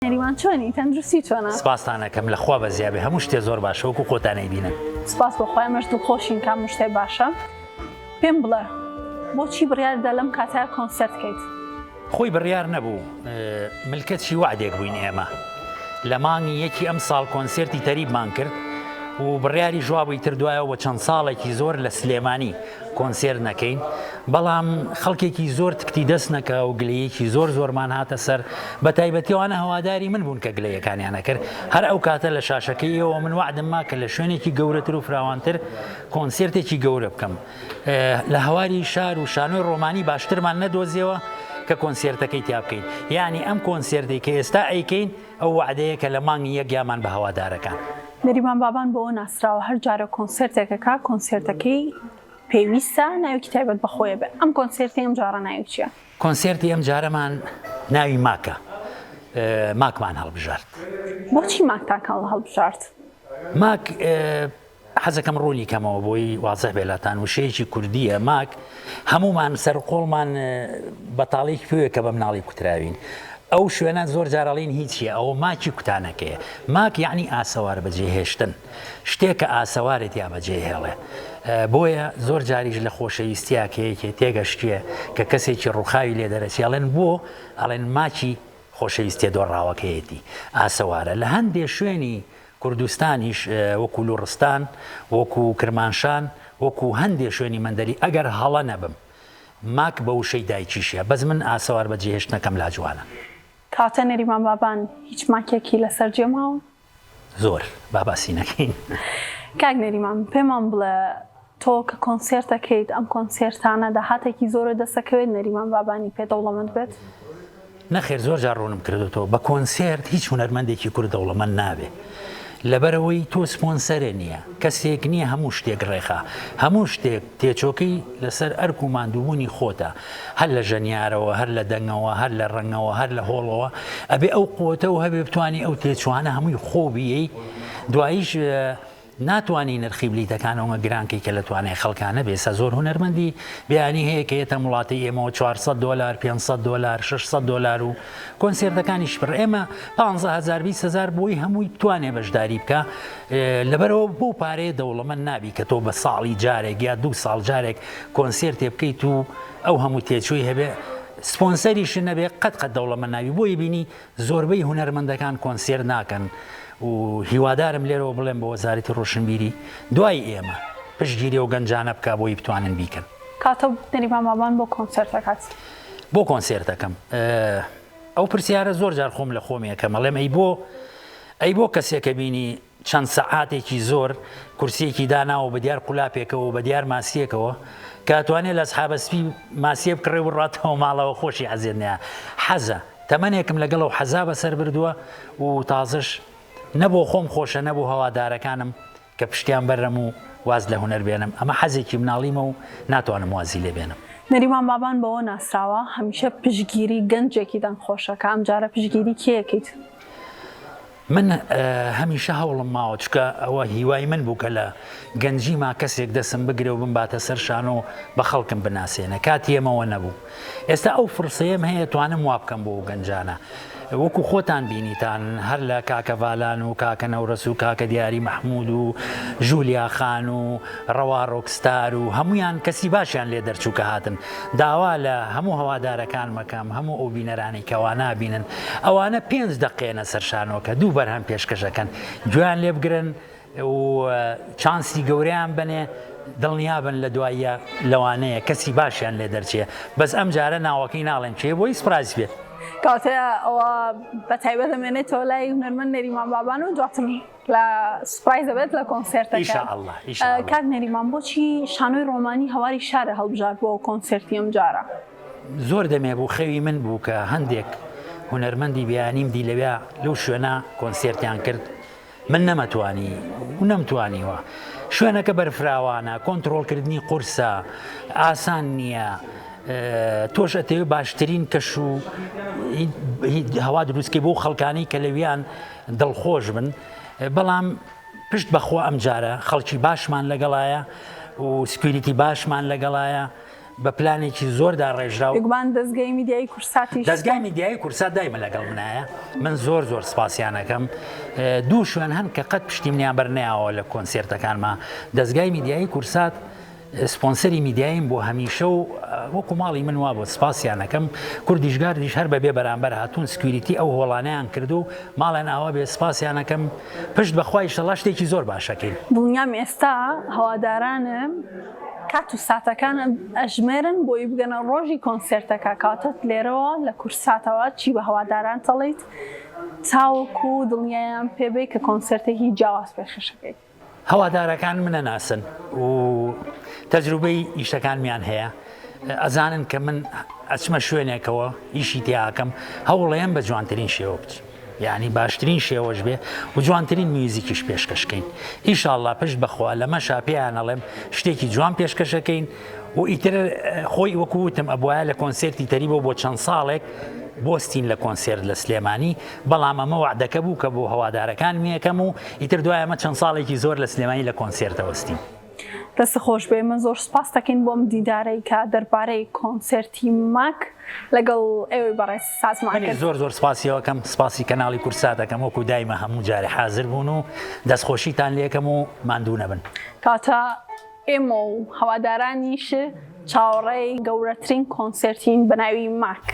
نریمان چۆنی تەندروستی چۆنە؟ سپاستانەکەم لە خوا بەزیابێ هەموو شتێ زۆر باشە وەکو خۆتانەی بینن. سپاس بۆ خۆیمەش دڵخۆشین کە هەموو شتێ باشە. پێم بڵێ بۆچی بڕیاردا لەم کاتەیە کۆنسەرت بکەیت؟ خۆی بڕیار نەبوو ملکەتی وعدێک بووین ئێمە لە مانگی یەکی ئەم ساڵ کۆنسێرتی تەریبمان کرد و بڕیاری ژوابووی تردوایەوە چەند ساڵێکی زۆر لە سلێمانی کۆنسێر نەکەین بەڵام خەڵکێکی زۆر تکتی دەست نەکە و گلەیەکی زۆرمان هاتە سەر بە تایبەتیوانە هەواداری من بوون کە گلەیەکانیان نەکرد هەر ئەو کاتە لە شاشەکەیەوە من وعدم ما کە لە شوێنێکی گەورەتر و فراوانتر کۆنسێرتێکی گەورە بکەم لە هەواری شار و شانۆی ڕۆمانی باشترمان نەدۆزیەوە کە کۆنسێرتەکەی تیا بکەین یعنی ئەم کۆنسێرتی کە ئێستا ئەیکەین ئەو وعدەیە کە لە مانگی یەک یامان بە هەوادارەکان. نەریمان بابان بۆ ئەو ناسراوە هەر جارە کۆنسێرتێکەکە کۆنسێرتەکەی پێویستە ناوێکی تایبەت بەخۆیە بێ ئەم کۆنسێرتی ئەم جارە ناوی چییە؟ کۆنسێرتی ئەم جارەمان ناوی ماکە ماکمان هەڵبژارد. بۆچی ماکتان هەڵبژارد؟ ماک حەزەکەم ڕوونی کەمەوە بۆی وازەح بێلاتان وشەیەکی کوردیە ماک هەمومان سەرقۆڵمان بەتاڵێک پێوە کە بە مناڵی کوتراوین ئەو شوێنە زۆر جارەڵین هیچیە ئەوە ماکی کوتانەکەیە ماک یعنی ئاسەوار بەجێهێشتن شتێکە ئاسەوارێت یا بەجێهێڵێ بۆیە زۆر جاریش لە خۆشەویستیاکەیەکێ تێگەشتیە کە کەسێکی ڕووخاوی لێ دەرەچێڵێن بۆ ئەڵێن ماکی خۆشەویستێ دۆڕاوەکەیەتی ئاسەوارە لە هەندێک شوێنی کوردستانیش وەکو لوڕستان وەکو کرمانشان وەکو هەندێک شوێنی مندەری ئەگەر هەڵە نەبم ماک بە وشەی دایکیشیە بەس من ئاسەوار بەجێهێشتنەکەم لاجوانە. کاتە نەریمان بابان هیچ ماکێکی لەسەر جێماوە؟ زۆر باباسی نەکەین. کاک نەریمان پێمان بڵێ تۆ کە کۆنسێرتەکەیت ئەم کۆنسێرتانە داهاتێکی زۆرە دەسەکەوێت نەریمان بابانی پێ دەوڵەمەند بێت؟ نەخێر زۆر جار ڕوونم کردوەوە بە کۆنسێرت هیچ هونەرمەندێکی کورد دەوڵەمەند نابێ لەبەرەوەی تۆ سپۆنسەرە نییە کەسێک نییە هەموو شتێک ڕێخا هەموو شتێک تێچۆکەی لەسەر ئەرک و ماندووبوونی خۆتە هەر لە ژەنیارەوە هەر لە دەنگەوە هەر لە ڕەنگەوە هەر لە هۆڵەوە ئەبێ ئەو قوتە و هەبێ بتوانانی ئەو تێچوانە هەمووی خۆبیەی دواییش ناتوانانی نرخی بلیتەکانەوە گرانکەی کە لە توانای خەڵکانە بێسە زۆر هونەرمەندی بیانی هەیە کە ئێتە وڵاتی ئێمەوە 400 دلار 500 دلار 600 دلار و کۆنسێرتەکانیش پڕ ئێمە 15,000 20,000 بۆی هەمووی توانێ بەشداری بکە لەبەرەوە بۆ پارەیە دەوڵەمەند نابی کە تۆ بە ساڵی جارێک یا 2 ساڵ جارێک کۆنسێرتێ بکەیت و ئەو هەموو تێچووی هەبێ سپۆنسەریش نەبێ قەت دەوڵەمەند ناوی بۆی بینی زۆربەی هونەرمەندەکان کۆنسێر ناکەن و هیوادارم لێرەوە بڵێم بە وەزارەتی ڕۆشنبیری دوای ئێمە پشتگیری و گەنجانە بکە بۆی بتوانن بیکەن. کاتە نەریمان بابان بۆ کۆنسێرتەکەات؟ بۆ کۆنسێرتەکەم ئەو پرسیارە زۆر جار خۆم لە خۆمیەکەم ئەڵێم ئەی بۆ کەسێکە بینی چەند سەعاتێکی زۆر کورسیەکی داناوە بە دیار قولاپێکەوە بە دیار ماسیەکەوە کاتوانێت لە ئەسحابەسپی ماسیە بکڕێ و ڕاتەوە ماڵەوە خۆشی حەزێنە حەزە تەمەنێکم لەگەڵ و حەزا بەسەر بردووە و تازش نەبوو خۆم خۆشە نەبوو هەوادارەکانم کە پشتیان بەرەم و واز لە هونەر بێنم ئەمە حەزێکی مناڵیمە و ناتوانم وازی لێ بێنم. نەریمان بابان بەوە ناسراوە هەمیشە پشتگیری گەنجێکی دەنگخۆشەکە ئەم جارە پشتگیری کێیەکەیت؟ من هەمیشە هەوڵم ماوە چکە ئەوە هیوای من بوو کە لە گەنجی ما کەسێک دەسم بگرێ و بمباتە سەر شانۆ بە خەڵکم بناسێنە کاتی ئێمەوە نەبوو ئێستا ئەو فرسەیەم هەیە توانم وا بکەم بۆ گەنجانە وەکو خۆتان بینیتان هەر لە کاکە ڤالان و کاکە نەورەس و کاکە دیاری مەحموود و ژولیا خان و ڕەوا ڕۆکستار و هەمویان کەسی باشیان لێ دەرچووکە هاتن داوا لە هەموو هەوادارەکان مەکەم هەموو ئەو بینەرانی کەوا نابینن ئەوانە 5 دقێنە سەرشانەوەکە 2 بەرهەم پێشکەشەکەن گویان لێ بگرن و چانسی گەوریان بنێ دڵنیابن لە دواییە لەوانەیە کەسی باشیان لێ دەرچێ بەس ئەم جارە ناوەکەی ناڵێن چێ بۆی سپراز بێت. کاتە ئەوە بە تایبەت دەمێنێتەوە لای هونەرمەند نەریمان بابان و دواتم لە سپرایز دەبێت لە کۆنسێرتەکە. ئینشاءالله کاک نەریمان بۆچی شانۆی ڕۆمانی هەواری شارە هەڵبژار بۆ کۆنسێرتی ئەم جارە؟ زۆر دەمێ بوو خەوی من بوو کە هەندێک هونەرمەندی بیانیم دی لەوێ لەو شوێنە کۆنسێرتیان کرد من نەمەتوانی و نەمتوانیوە شوێنەکە بەرفراوانە کۆنتڕۆڵکردنی قورسە ئاسان نییە تۆش ئەتەوێ باشترین کەش و هەوا دروستکەی بۆ خەڵکانی کە لەویان دڵخۆش بن بەڵام پشت بەخوا ئەم جارە خەڵکی باشمان لەگەڵایە و سکوریتی باشمان لەگەڵایە بە پلانێکی زۆردا ڕێژرا و یگومان دەستگای میدیایی کورساتی دەستگای میدیایی کورسات دایمە لەگەڵ منایە من زۆر سپاسیانەکەم دوو شوێن هەن کە قەت پشتیمنیان بەرنیاوە لە کۆنسێرتەکانمان دەستگای میدیایی کورسات سپۆنسەری میدیاییم بۆ هەمیشە و وەکو ماڵی من وا بۆ سپاسیانەکەم کوردیشگاردیش هەر بەبێ بەرامبەر هاتوون سکوریتی ئەو هۆڵانیان کرد و ماڵێن ئاوا بێ سپاسیانەکەم پشت بەخوای شەڵا شتێکی زۆر باشەکەین دڵنیام ئێستا هەوادارانم کات و ساتەکان ئەژمێرن بۆی بگەنە ڕۆژی کۆنسێرتەکە کاتت لێرەوە لە کورساتەوە چی بە هەواداران تەڵیت تاوەکو دڵنیایان پێبێ کە کۆنسێرتێکی جیاواز پێشکەشەکەی هەوادارەکان منە ناسن و تەجروبەی ئیشەکانمیان هەیە ئەزانن کە من ئەچمە شوێنێکەوە ئیشی تیاکەم هەوڵەیەم بە جوانترین شێوە بچ یعنی باشترین شێوەش بێ و جوانترین میوزیکیش پێشکەشکەین ئیشاءالله پشت بەخوا لەمەشا پێیان ئەڵێم شتێکی جوان پێشکەشەکەین و ئیتر خۆی وەکووتم ئەبوایە لە کۆنسێرتی تەریبە بۆ چەند ساڵێک بۆستین لە کۆنسێرت لە سلێمانی بەڵام ئەمە وعدەکە بوو کە بۆ هەوادارەکان میەکەم و ئیتر دوای ئەمە چەند ساڵێکی زۆر لە سلێمانی لە کۆنسێرتەوەستیم دەست خۆش بێ من زۆر سپاس دەکەین بۆم دیدارەی کە دەربارەی کۆنسێرتی ماک لەگەڵ ئێوەی بەڕێز سازمانکرد زۆر سپاسیەوەکەم سپاسی کەناڵی کورساتەکەم وەکو دایمە هەموو جارێ حاضر بوون و دەستخۆشیتان لێکەم و ماندوو نەبن کاتە ئێمە و هەوادارانیش چاوەڕێی گەورەترین کۆنسێرتین بە ناوی ماک